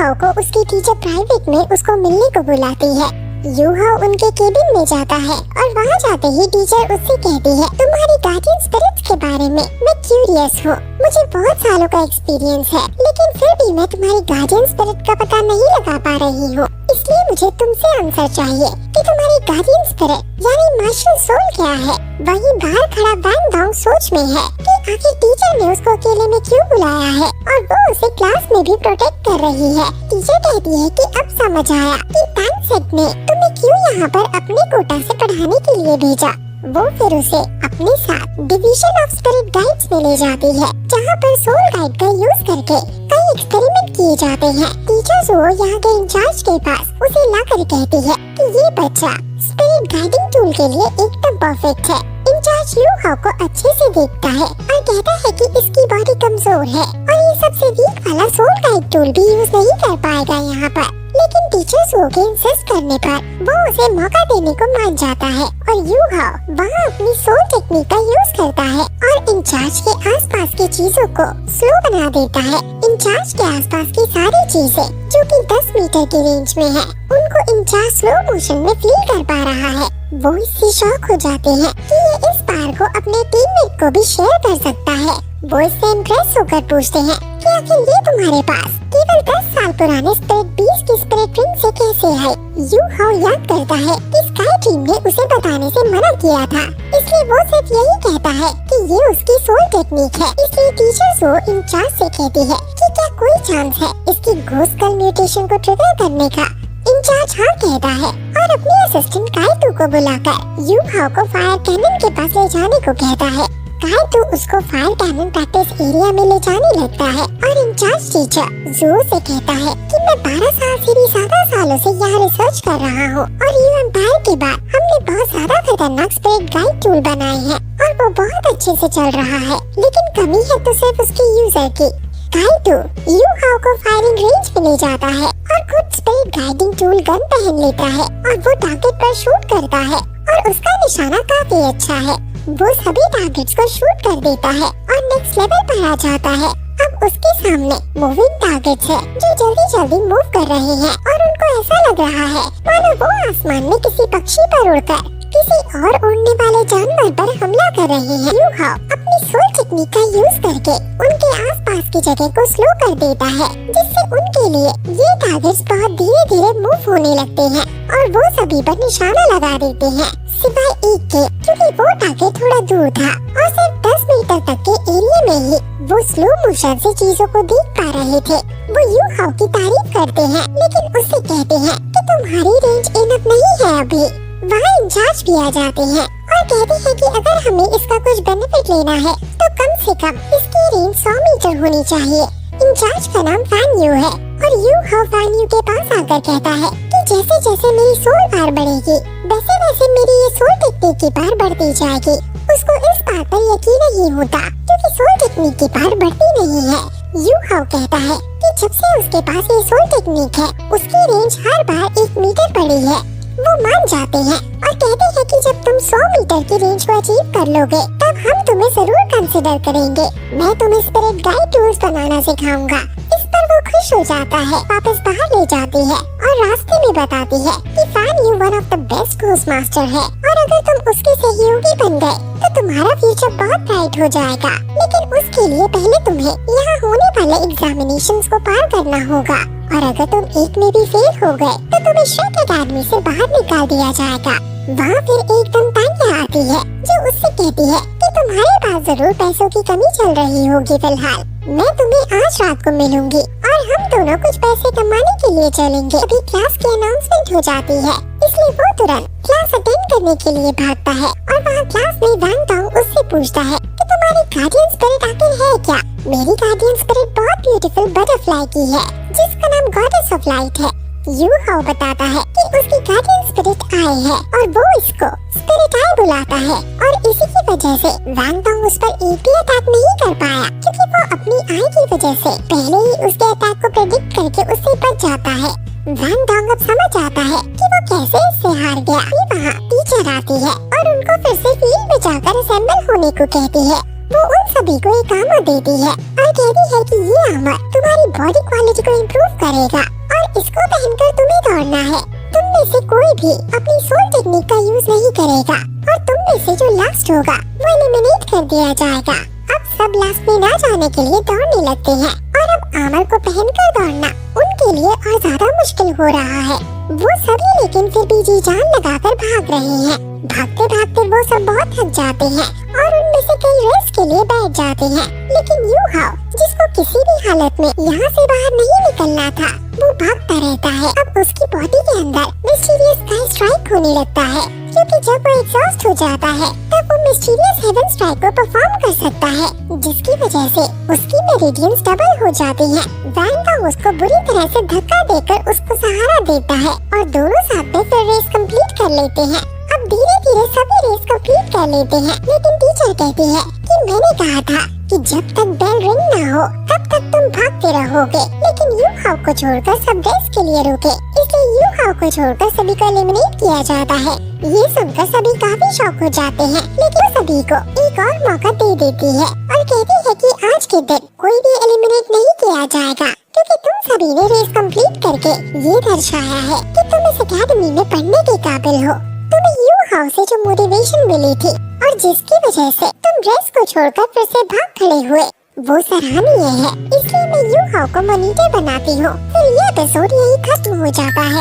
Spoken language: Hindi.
हाओ को उसकी टीचर प्राइवेट में उसको मिलने को बुलाती है। यू हाओ उनके केबिन में जाता है और वहाँ जाते ही टीचर उससे कहती है, तुम्हारी गार्डियन स्पिरिट्स के बारे में मैं क्यूरियस हूँ। मुझे बहुत सालों का एक्सपीरियंस है, लेकिन फिर भी मैं तुम्हारी गार्डियन स्पिरिट का पता नहीं लगा पा रही हूँ। इसलिए मुझे तुमसे आंसर चाहिए कि तुम्हारी गार्डियन स्पिरिट यानी मार्शल सोल क्या है। वहीं बाहर खड़ा वैन डोंग सोच में है कि आखिर टीचर ने उसको अकेले में क्यों बुलाया है और वो उसे क्लास में भी प्रोटेक्ट कर रही है। टीचर कहती है कि अब समझ आया कि पैनसेट ने तुम्हें क्यों यहाँ पर अपने कोटा से पढ़ाने के लिए भेजा। वो फिर उसे अपने साथ डिवीजन ऑफ स्पिरिट गाइड्स में ले जाती है, जहाँ पर सोल गाइड का यूज करके कई एक्सपेरिमेंट किए जाते हैं। टीचर्स वो यहाँ के इंचार्ज के पास उसे लाकर कहती है कि ये बच्चा स्पिरिट गाइडिंग टूल के लिए एकदम परफेक्ट है। इंचार्ज यू हाओ को अच्छे से देखता है और कहता है कि इसकी बॉडी कमजोर है और ये सबसे वीक वाला सोल गाइड टूल भी यूज नहीं कर पाएगा यहाँ पर। लेकिन टीचर्स वो के इंसिस्ट करने पर वो उसे मौका देने को मान जाता है और यू हाओ वहाँ अपनी सोल टेक्निक का यूज करता है और इंचार्ज के आसपास की चीजों को स्लो बना देता है। इंचार्ज के आसपास की सारी चीजें जो कि 10 मीटर की रेंज में है, उनको इंचार्ज स्लो मोशन में फील कर पा रहा है। वो इससे शॉक हो जाते हैं कि ये इस पावर को अपने टीममेट को भी शेयर कर सकता है। वो इससे इम्प्रेस होकर पूछते हैं कि आखिर ये तुम्हारे पास केवल 10 साल पुराने स्पिरिट बीस्ट की स्पिरिट रिंग से कैसे है। यू हाओ याद करता है कि स्काई टीम ने उसे बताने से मना किया था, इसलिए वो सिर्फ यही कहता है कि ये उसकी सोल टेक्निक है। इसलिए टीचर्स वो इंचार्ज से कहती है कि क्या कोई चांस है इसकी घोस्ट कल म्यूटेशन को ट्रिगर करने का। इंचार्ज हाँ कहता है और अपने असिस्टेंट काइटू को बुलाकर यू हाओ को फायर कैनन के पास ले जाने को कहता है। काइटू उसको फायर कैनन प्रैक्टिस एरिया में ले जाने लगता है और इंचार्ज टीचर जू से कहता है कि मैं 12 साल से भी ज्यादा सालों से यहाँ रिसर्च कर रहा हूँ और यू एम्पायर के बाद हमने बहुत ज्यादा खतरनाक स्पिरिट गाइड टूल बनाए हैं और वो बहुत अच्छे से चल रहा है, लेकिन कमी है तो सिर्फ उसके यूजर की। काइटू यू हाओ को फायरिंग रेंज में ले जाता है और खुद स्पिरिट गाइडिंग टूल गन पहन लेता है और वो टारगेट पर शूट करता है और उसका निशाना काफी अच्छा है। वो सभी टारगेट्स को शूट कर देता है और नेक्स्ट लेवल पर आ जाता है। अब उसके सामने मूविंग टारगेट्स है जो जल्दी जल्दी मूव कर रहे हैं और उनको ऐसा लग रहा है मानो वो आसमान में किसी पक्षी पर उड़कर किसी और उड़ने वाले जानवर पर हमला कर रहे हैं। यू हाओ अपनी सोल टेक्निक का यूज करके उनके आसपास की जगह को स्लो कर देता है, जिससे उनके लिए ये टारगेट्स बहुत धीरे धीरे मूव होने लगते हैं और वो सभी पर निशाना लगा देते हैं सिवाय एक के, क्योंकि वो टारगेट थोड़ा दूर था और सिर्फ 10 मीटर तक के एरिया में ही वो स्लो मोशन से चीजों को देख पा रहे थे। वो यू हाओ की तारीफ करते हैं, लेकिन उससे कहते हैं कि तुम्हारी रेंज इनफ नहीं है अभी। वहाँ इंचार्ज भी आ जाते हैं और कहते हैं कि अगर हमें इसका कुछ बेनिफिट लेना है तो कम से कम इसकी रेंज 100 मीटर होनी चाहिए। इंचार्ज का नाम फैन यू है और यू हाओ फैन यू के पास आकर कहता है कि जैसे जैसे मेरी सोल पावर बढ़ेगी वैसे वैसे मेरी ये सोल टेक्निक की पावर बढ़ती जाएगी। उसको इस बात पर यकीन नहीं होता क्योंकि सोल टेक्निक की पावर बढ़ती नहीं है। यू हाओ कहता है कि जब से उसके पास ये सोल टेक्निक है उसकी रेंज हर बार 1 मीटर बढ़ी है। वो मान जाते हैं और कहते हैं कि जब तुम 100 मीटर की रेंज को अचीव कर लोगे तब हम तुम्हें जरूर कंसिडर करेंगे। मैं तुम्हें स्पिरिट गाइड टूल्स बनाना सिखाऊंगा। इस पर वो खुश हो जाता है, वापस बाहर ले जाती है और रास्ते में बताती है कि fan you one of the best ghost master है और अगर तुम उसके सहयोगी बन गए तो तुम्हारा फ्यूचर बहुत ब्राइट हो जाएगा, लेकिन उसके लिए पहले तुम्हें यहाँ होने वाले एग्जामिनेशंस को पार करना होगा और अगर तुम एक में भी फेल हो गए तो तुम्हें श्रेक एकेडमी से बाहर निकाल दिया जाएगा। वहाँ फिर एकदम तान्या आती है जो उससे कहती है कि तुम्हारे पास जरूर पैसों की कमी चल रही होगी फिलहाल। मैं तुम्हें आज रात को मिलूंगी और हम दोनों कुछ पैसे कमाने के लिए चलेंगे। अभी क्लास की अनाउंसमेंट हो जाती है, इसलिए वो तुरंत क्लास अटेंड करने के लिए भागता है और वहाँ क्लास में वैन डोंग उससे पूछता है कि तुम्हारी गार्डियन स्पिरिट आखिर है क्या। मेरी गार्डियन स्पिरिट बहुत ब्यूटीफुल बटरफ्लाई की है जिसका नाम गॉडेस ऑफ लाइट है। यू हाओ बताता है कि उसकी गार्डियन स्पिरिट आई है और वो इसको स्पिरिट आई बुलाता है और इसी की वजह से वैन डोंग उस पर एक भी अटैक नहीं कर पाया क्योंकि वो अपनी आई की वजह से पहले ही उसके अटैक को प्रेडिक्ट करके उससे बच जाता है। वैन डोंग अब समझ आता है कि वो कैसे इससे हार गया। वहाँ टीचर आती है और उनको फिर से फील्ड में जाकर असेंबल होने को कहती है। वो उन सभी को एक काम देती है और और कहती है कि ये आर्मर तुम्हारी बॉडी क्वालिटी को इम्प्रूव करेगा और इसको पहनकर तुम्हें दौड़ना है। तुम में से कोई भी अपनी सोल टेक्निक का यूज नहीं करेगा और तुम में से जो लास्ट होगा वो एलिमिनेट कर दिया जाएगा। अब सब लास्ट में ना जाने के लिए दौड़ने लगते हैं और अब आर्मर को पहनकर दौड़ना उनके लिए और ज्यादा मुश्किल हो रहा है। वो सभी लेकिन फिर भी जी जान लगाकर भाग रहे हैं। भागते भागते वो सब बहुत थक जाते हैं और उनमें से कई रेस के लिए बैठ जाते हैं। लेकिन यू हाओ, जिसको किसी भी हालत में यहाँ से बाहर नहीं निकलना था, वो भागता रहता है। अब उसकी बॉडी के अंदर मिस्टीरियस स्काई स्ट्राइक होने लगता है, क्योंकि जब वो एग्जॉस्ट हो जाता है तब वो मिस्टीरियस हेवन स्ट्राइक को परफॉर्म कर सकता है, जिसकी वजह से उसकी मेरिडियंस डबल हो जाती हैं। वैंगा उसको बुरी तरह से धक्का देकर उसको सहारा देता है और दोनों साथ में फिर रेस कंप्लीट कर लेते हैं। अब धीरे धीरे सभी रेस कंप्लीट कर लेते हैं, लेकिन टीचर कहती है कि मैंने कहा था कि जब तक बेल रिंग ना हो तब तक तुम भागते रहोगे। लेकिन यू हाओ को छोड़कर सब रेस के लिए रुके, इसलिए यू हाओ को छोड़कर सभी को एलिमिनेट किया जाता है। ये सुनकर सभी काफी शॉक हो जाते हैं, लेकिन सभी को एक और मौका दे देती है और कहती है कि आज के दिन कोई भी एलिमिनेट नहीं किया जाएगा, क्योंकि तुम सभी ने रेस कंप्लीट करके ये दर्शाया है कि तुम इस एकेडमी में पढ़ने के काबिल हो। तुम्हें यू हाओ से जो मोटिवेशन मिली थी और जिसकी वजह से तुम रेस को छोड़कर फिर से भाग खड़े हुए, वो सराहनीय है। इसलिए मैं यू हाओ को मॉनिटर बनाती हूँ। फिर ये एपिसोड यही खत्म हो जाता है।